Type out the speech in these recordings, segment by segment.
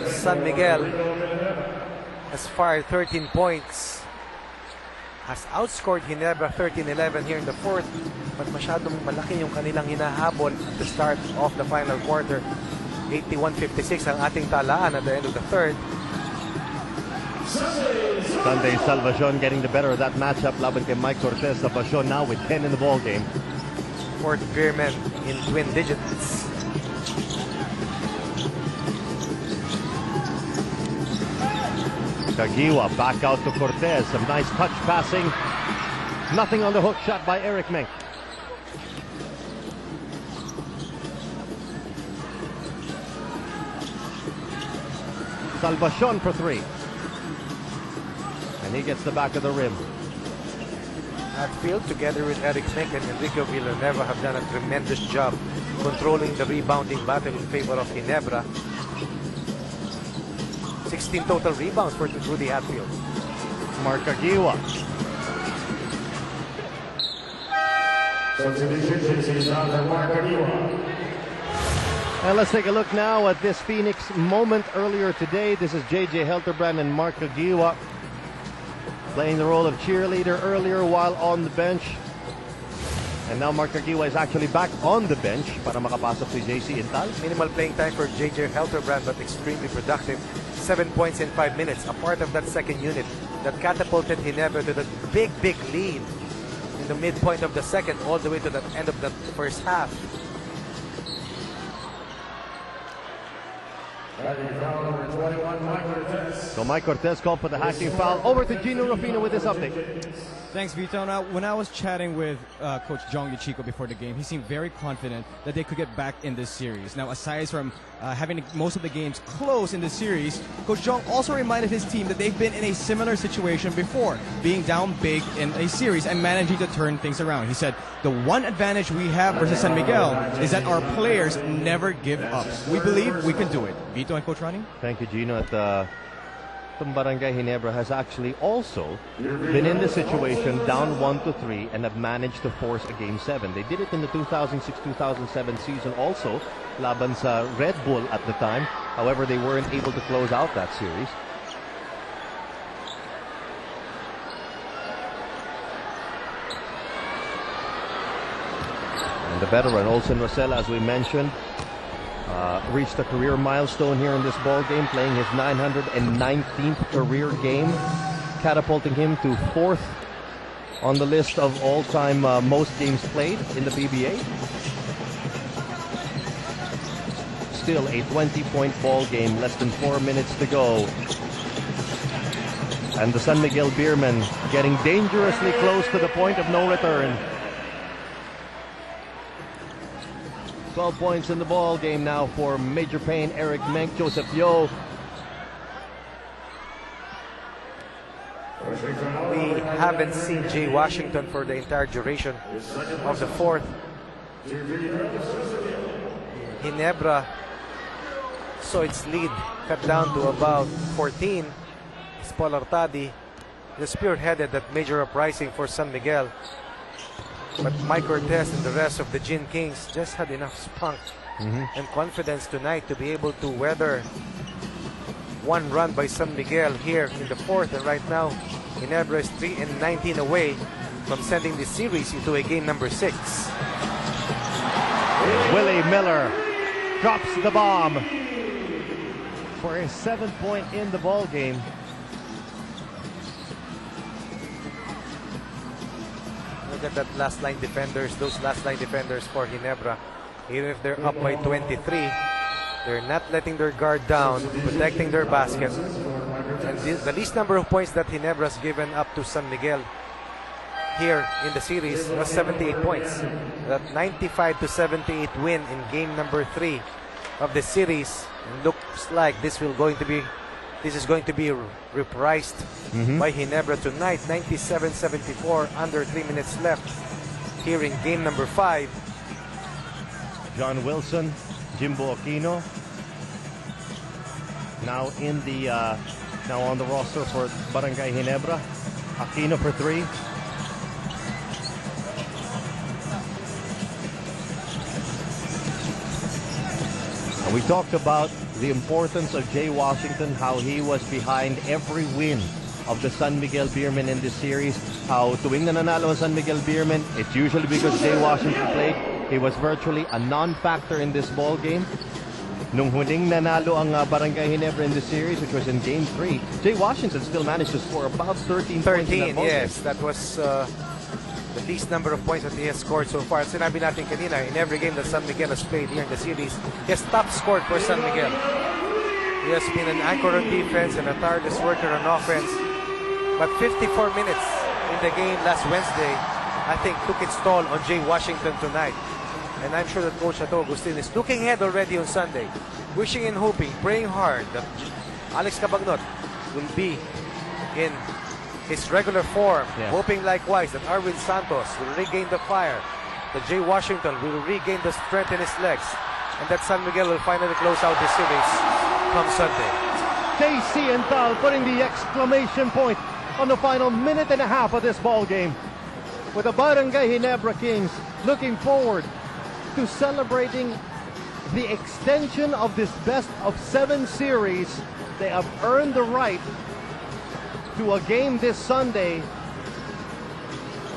San Miguel has fired 13 points. Has outscored Ginebra 13-11 here in the fourth. But masyadong malaki yung kanilang hinahabol at the start of the final quarter. 81-56 ang ating talaan at the end of the third. Sunday Salvacion getting the better of that matchup laban kay Mike Cortez. Salvacion now with 10 in the ball game. Fourth Beerman in twin digits. Kagiwa back out to Cortez. Some nice touch passing. Nothing on the hook shot by Eric Menk. Salvacion for three. And he gets the back of the rim. Hatfield, together with Eric Menk and Enrico Villanueva, have done a tremendous job controlling the rebounding battle in favor of Ginebra. 16 total rebounds for Rudy Hatfield. Mark Kagiwa. And let's take a look now at this Phoenix moment earlier today. This is J.J. Helterbrand and Mark Kagiwa playing the role of cheerleader earlier while on the bench. And now Mark Kagiwa is actually back on the bench para makapasok si JC Intal. Minimal playing time for J.J. Helterbrand, but extremely productive. 7 points in 5 minutes, a part of that second unit that catapulted Ginebra to the big lead in the midpoint of the second all the way to the end of the first half. So Mike Cortez called for the hacking foul. Over to Gino Rufino with this update. Thanks, Vito. Now, when I was chatting with Coach Jong Yuchiko before the game, he seemed very confident that they could get back in this series. Now, aside from having most of the games close in this series, Coach Jong also reminded his team that they've been in a similar situation before, being down big in a series and managing to turn things around. He said, the one advantage we have versus San Miguel is that our players never give up. We believe we can do it. Vito and Coach Ronnie? Thank you, Gino. Barangay Ginebra has actually also been in this situation down 1-3 and have managed to force a Game 7. They did it in the 2006-2007 season also, laban sa Red Bull at the time. However, they weren't able to close out that series. And the veteran, Olsen Rosella, as we mentioned, reached a career milestone here in this ball game, playing his 919th career game, catapulting him to 4th on the list of all-time most games played in the PBA. Still a 20-point ball game, less than 4 minutes to go. And the San Miguel Beermen getting dangerously close to the point of no return. 12 points in the ball game now for Major Payne, Eric Menk, Joseph Yo. We haven't seen Jay Washington for the entire duration of the fourth. Ginebra saw its lead cut down to about 14. Spolartadi, the spearheaded that major uprising for San Miguel. But Mike Cortez and the rest of the Gin Kings just had enough spunk and confidence tonight to be able to weather one run by San Miguel here in the fourth. And right now, Ginebra is 3-19 away from sending the series into a game number 6. Willie Miller drops the bomb for a 7th point in the ball game. Look at that last line defenders, those last line defenders for Ginebra. Even if they're up by 23, they're not letting their guard down, protecting their basket. And the least number of points that Ginebra has given up to San Miguel here in the series was 78 points. That 95-78 win in game number 3 of the series looks like this is going to be reprised by Ginebra tonight. 97-74, under 3 minutes left here in game number 5. John Wilson, Jimbo Aquino, now in the now on the roster for Barangay Ginebra. Aquino for 3. And we talked about the importance of Jay Washington, how he was behind every win of the San Miguel Beermen in this series. How tuwing nananalo ang San Miguel Beermen, it's usually because Jay Washington played. He was virtually a non-factor in this ball game. Nung huling nanalo ang Barangay Ginebra in this series, which was in Game 3, Jay Washington still managed to score about 13 points in that ball yes. game. That was the least number of points that he has scored so far. Sinabi natin kanina, in every game that San Miguel has played here in the series, he has top scored for San Miguel. He has been an anchor on defense and a tireless worker on offense. But 54 minutes in the game last Wednesday, I think, took its toll on Jay Washington tonight. And I'm sure that Coach Ato Agustin is looking ahead already on Sunday, wishing and hoping, praying hard that Alex Cabagnot will be in his regular form, hoping likewise that Arwin Santos will regain the fire, that Jay Washington will regain the strength in his legs, and that San Miguel will finally close out the series come Sunday. JC and Tal putting the exclamation point on the final minute and a half of this ball game, with the Barangay Ginebra Kings looking forward to celebrating the extension of this best-of-7 series. They have earned the right to a game this Sunday.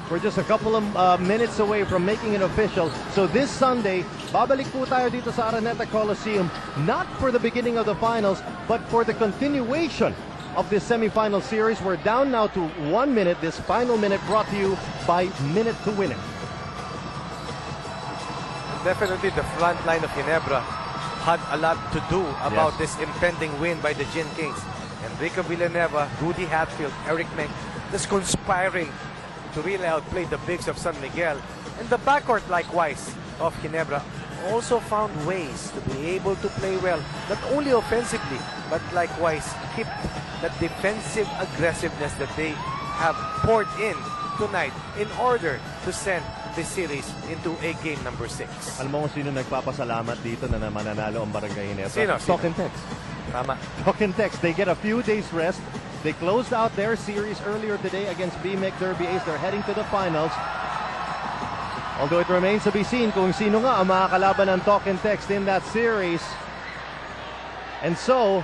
We're just a couple of minutes away from making it official. So this Sunday, babalik po tayo dito sa Araneta Coliseum, not for the beginning of the finals, but for the continuation of this semifinal series. We're down now to 1 minute. This final minute brought to you by Minute to Win It. Definitely the front line of Ginebra had a lot to do about this impending win by the Gin Kings. Enrico Villanueva, Rudy Hatfield, Eric Meng, just conspiring to really outplay the bigs of San Miguel. And the backcourt, likewise, of Ginebra also found ways to be able to play well, not only offensively, but likewise keep that defensive aggressiveness that they have poured in tonight in order to send the series into a game number 6. Alam mo kung sino nagpapasalamat dito na mananalo ang Barangay Ginebra? Sino? Talk and Text. Tama. Talk and Text. They get a few days rest. They closed out their series earlier today against BMEC Derby Ace. They're heading to the finals. Although it remains to be seen kung sino nga ang makakalaban ng Talk and Text in that series. And so,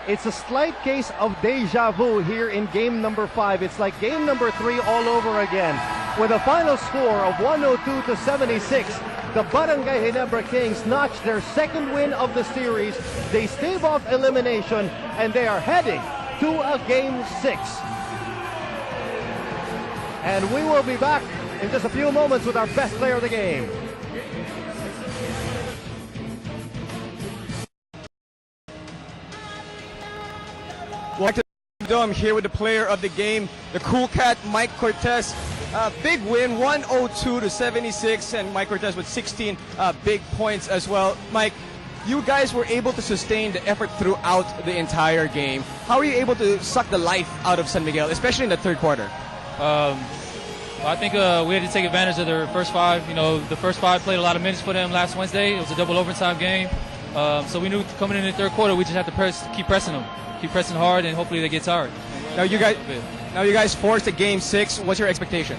it's a slight case of deja vu here in game number 5. It's like game number 3 all over again. With a final score of 102-76, the Barangay Ginebra Kings notch their second win of the series. They stave off elimination, and they are heading to a game 6. And we will be back in just a few moments with our best player of the game. I'm here with the player of the game, the cool cat, Mike Cortez. Big win, 102-76, and Mike Cortez with 16 big points as well. Mike, you guys were able to sustain the effort throughout the entire game. How were you able to suck the life out of San Miguel, especially in the third quarter? I think we had to take advantage of their first 5. You know, the first 5 played a lot of minutes for them last Wednesday. It was a double overtime game. So we knew coming in the third quarter, we just had to keep pressing them. Keep pressing hard, and hopefully they get tired. Now you guys forced a game 6. What's your expectation?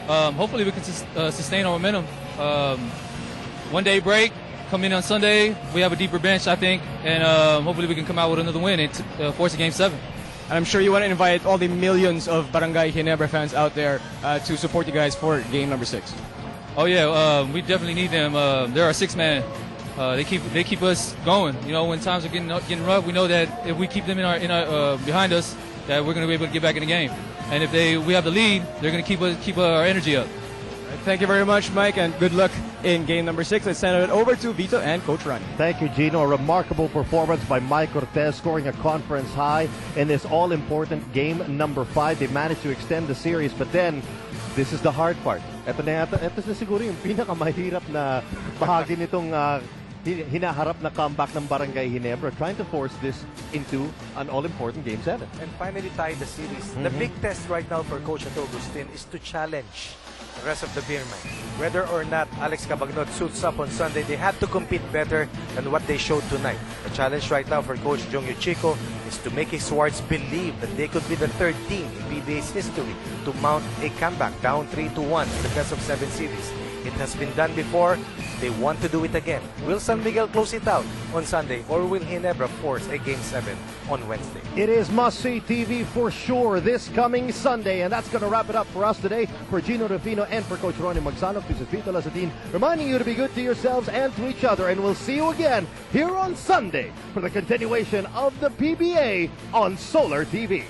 Hopefully we can sustain our momentum. 1 day break, come in on Sunday. We have a deeper bench, I think, and hopefully we can come out with another win and force a game 7. And I'm sure you want to invite all the millions of Barangay Ginebra fans out there to support you guys for game number 6. Oh yeah, we definitely need them. They're our 6th man. They keep us going. You know, when times are getting rough, we know that if we keep them in our behind us, that we're going to be able to get back in the game. And if we have the lead, they're going to keep our energy up. Thank you very much, Mike, and good luck in game number 6. Let's send it over to Vito and Coach Ronnie. Thank you, Gino. A remarkable performance by Mike Cortez, scoring a conference high in this all-important game number 5. They managed to extend the series, but then this is the hard part. Ito na siguro yung pinakamahirap na bahagi nitong hinaharap na comeback ng Barangay Ginebra, trying to force this into an all-important Game 7. And finally tie the series. The big test right now for Coach Ato Agustin is to challenge the rest of the Beermen. Whether or not Alex Cabagnot suits up on Sunday, they have to compete better than what they showed tonight. The challenge right now for Coach Jongyo Chico is to make his Swartz believe that they could be the 3rd team in PBA's history to mount a comeback down 3-1 in the best of 7 series. It has been done before. They want to do it again. Will San Miguel close it out on Sunday, or will Ginebra force a Game 7 on Wednesday? It is must-see TV for sure this coming Sunday, and that's going to wrap it up for us today. For Gino Rufino and for Coach Ronnie Magsalov, this is Vito Lasatin reminding you to be good to yourselves and to each other, and we'll see you again here on Sunday for the continuation of the PBA on Solar TV.